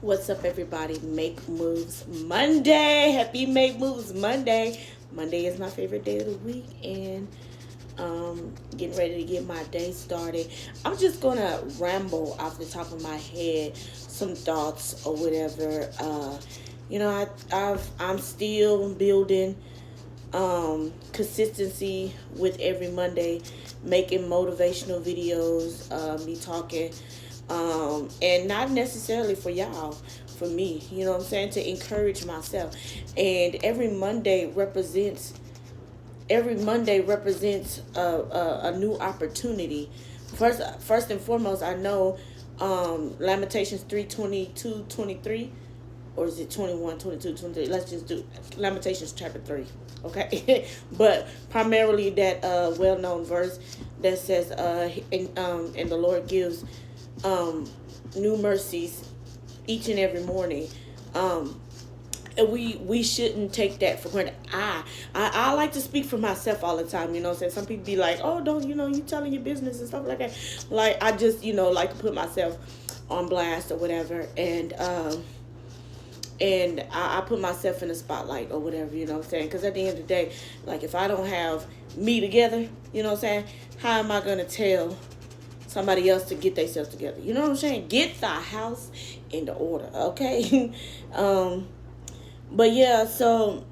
What's up, everybody? Make Moves Monday. Happy Make Moves Monday. Monday is my favorite day of the week, and getting ready to get my day started. I'm just gonna ramble off the top of my head some thoughts or whatever. I'm still building consistency with every Monday, making motivational videos, me talking, and not necessarily for y'all, for me, you know what I'm saying, to encourage myself. And every Monday represents a new opportunity. First and foremost, I know Lamentations 3:22-23, or is it 21, 22, 23? Let's just do Lamentations chapter 3, okay? But primarily that well-known verse that says, and the Lord gives new mercies each and every morning. And we shouldn't take that for granted. I like to speak for myself all the time, you know what I'm saying? Some people be like, oh, don't, you telling your business and stuff like that. Like, I just, like to put myself on blast or whatever. And I put myself in the spotlight or whatever, you know what I'm saying? Because at the end of the day, like, if I don't have me together, you know what I'm saying, how am I going to tell somebody else to get themselves together? You know what I'm saying? Get the house in the order, okay? But yeah, so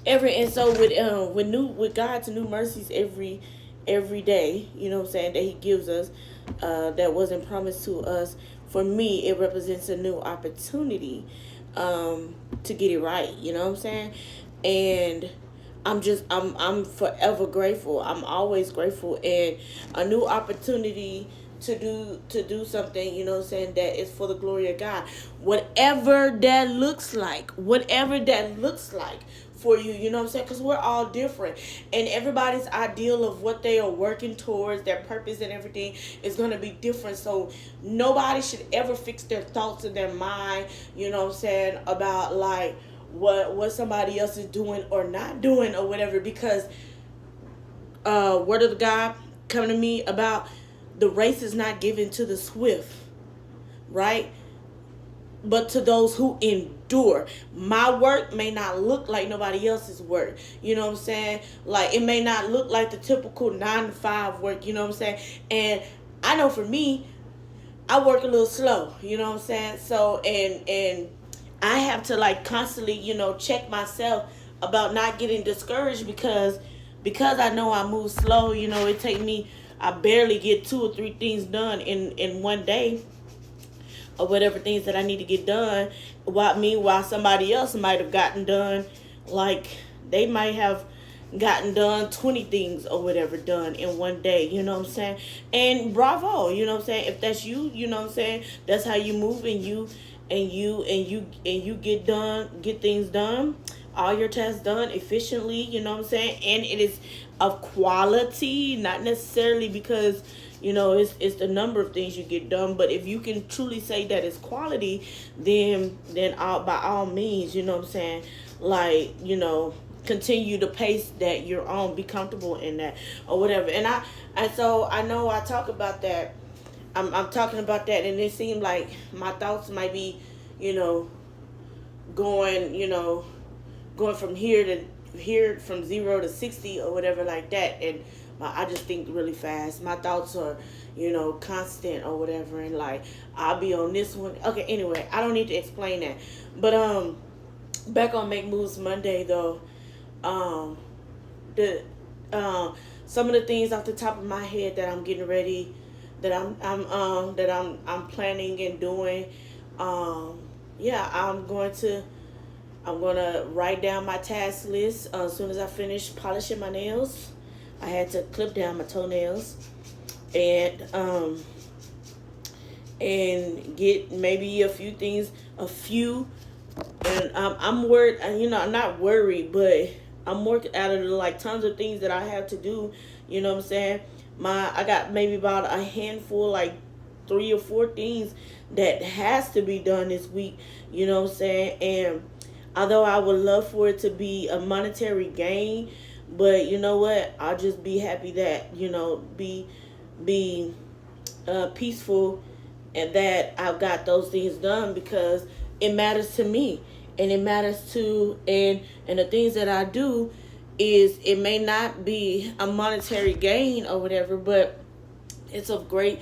with God's new mercies every day, you know what I'm saying, that He gives us, that wasn't promised to us. For me, it represents a new opportunity to get it right. You know what I'm saying? And I'm forever grateful. I'm always grateful, and a new opportunity to do something, you know what I'm saying, that is for the glory of God. Whatever that looks like for you, you know what I'm saying? Because we're all different, and everybody's ideal of what they are working towards, their purpose and everything, is going to be different. So nobody should ever fix their thoughts in their mind, you know what I'm saying, about like what somebody else is doing or not doing or whatever, because word of God coming to me about the race is not given to the swift, right? But to those who endure. My work may not look like nobody else's work. You know what I'm saying? Like, it may not look like the typical 9 to 5 work, you know what I'm saying? And I know for me, I work a little slow, you know what I'm saying? So, and I have to, like, constantly, check myself about not getting discouraged, because I know I move slow. It take me, I barely get 2 or 3 things done in one day, or whatever things that I need to get done. While somebody else might have gotten done, like, they might have gotten done 20 things or whatever done in one day, you know what I'm saying? And bravo, you know what I'm saying? If that's you, you know what I'm saying, that's how you move, and you get things done, all your tasks done efficiently, you know what I'm saying? And it is of quality, not necessarily because it's the number of things you get done. But if you can truly say that it's quality, then by all means, you know what I'm saying, like, continue the pace that you're on, be comfortable in that or whatever. And so I know I talk about that. I'm talking about that, and it seemed like my thoughts might be, going, going from here, from 0 to 60 or whatever like that. And I just think really fast. My thoughts are, constant or whatever, and like, I'll be on this one. Okay, anyway, I don't need to explain that. But back on Make Moves Monday though, the some of the things off the top of my head that I'm getting ready, that I'm planning and doing. Yeah, I'm gonna write down my task list as soon as I finish polishing my nails. I had to clip down my toenails, and get maybe and I'm worried. I'm not worried, but I'm working out of the, like, tons of things that I have to do. You know what I'm saying? I got maybe about a handful, like 3 or 4 things that has to be done this week. You know what I'm saying? And although I would love for it to be a monetary gain, but you know what? I'll just be happy that, be peaceful and that I've got those things done because it matters to me, and it matters to, and the things that I do is, it may not be a monetary gain or whatever, but it's of great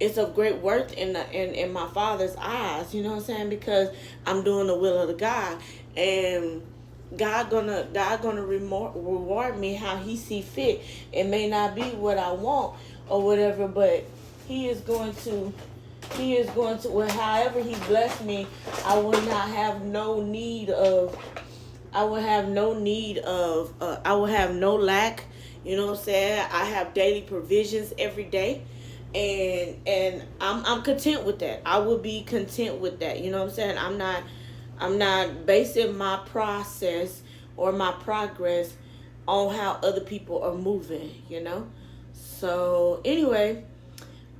worth in my Father's eyes, you know what I'm saying? Because I'm doing the will of the God, and God gonna reward me how He see fit. It may not be what I want or whatever, but He is going to. Well, however He blessed me, I will not have no need of. I will have no need of. I will have no lack. You know what I'm saying? I have daily provisions every day, and I'm content with that. I will be content with that. You know what I'm saying? I'm not basing my process or my progress on how other people are moving. You know. So anyway,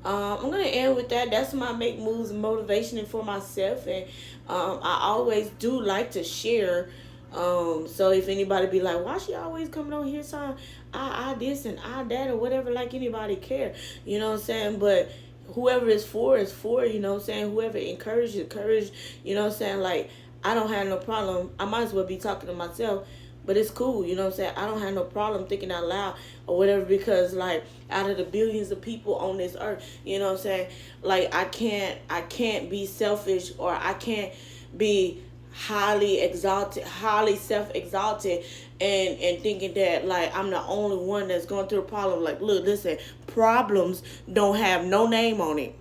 I'm gonna end with that. That's my make moves and motivation for myself, and I always do like to share. So if anybody be like, why she always coming on here saying I this and I that or whatever, like anybody care, you know what I'm saying? But whoever is for, you know what I'm saying? Whoever encourage, you know what I'm saying? Like, I don't have no problem. I might as well be talking to myself, but it's cool, you know what I'm saying? I don't have no problem thinking out loud or whatever, because like, out of the billions of people on this earth, you know what I'm saying? Like, I can't be selfish, or I can't be highly self-exalted, and thinking that like I'm the only one that's going through a problem. Like, look, listen, problems don't have no name on it.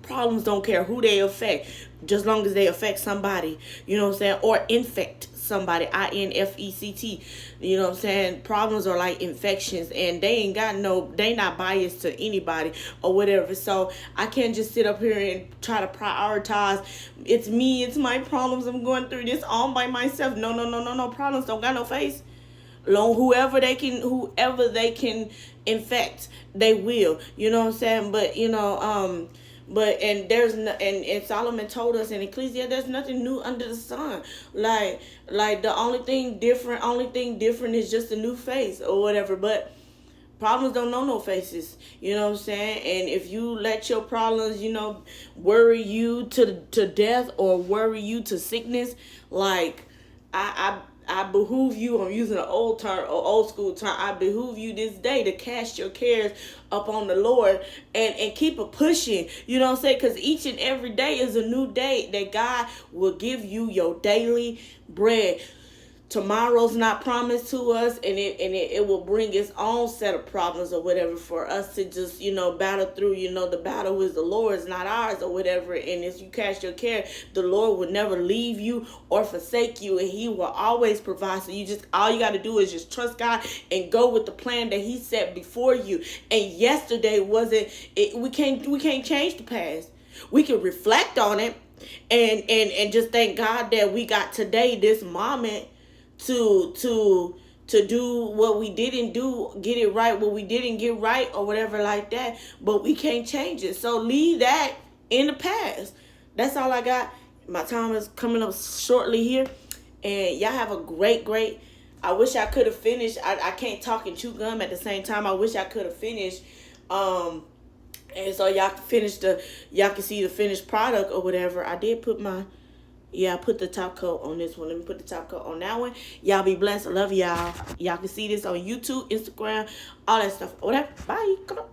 Problems don't care who they affect, just long as they affect somebody, you know what I'm saying, or infect somebody, infect, you know what I'm saying. Problems are like infections, and they not biased to anybody or whatever. So I can't just sit up here and try to prioritize, it's me, it's my problems, I'm going through this all by myself. No, problems don't got no face. Whoever they can infect, they will, you know what I'm saying. But and Solomon told us in Ecclesiastes, there's nothing new under the sun. Like the only thing different is just a new face or whatever. But problems don't know no faces, you know what I'm saying? And if you let your problems, worry you to death, or worry you to sickness, like I behoove you, I'm using an old school term, I behoove you this day to cast your cares upon the Lord, and keep it pushing, you know what I'm saying? Because each and every day is a new day that God will give you your daily bread. Tomorrow's not promised to us, and it will bring its own set of problems or whatever for us to just, battle through. The battle is the Lord's, not ours or whatever. And if you cast your care, the Lord will never leave you or forsake you, and He will always provide. So all you got to do is just trust God and go with the plan that He set before you. And yesterday we can't change the past. We can reflect on it and just thank God that we got today, this moment, to do what we didn't do, get it right, what we didn't get right or whatever like that. But we can't change it. So leave that in the past. That's all I got. My time is coming up shortly here. And y'all have a great, I wish I could have finished. I can't talk and chew gum at the same time. I wish I could have finished. And so y'all can see the finished product or whatever. I did put I put the top coat on this one. Let me put the top coat on that one. Y'all be blessed. I love y'all. Y'all can see this on YouTube, Instagram, all that stuff. Whatever. Bye. Come on.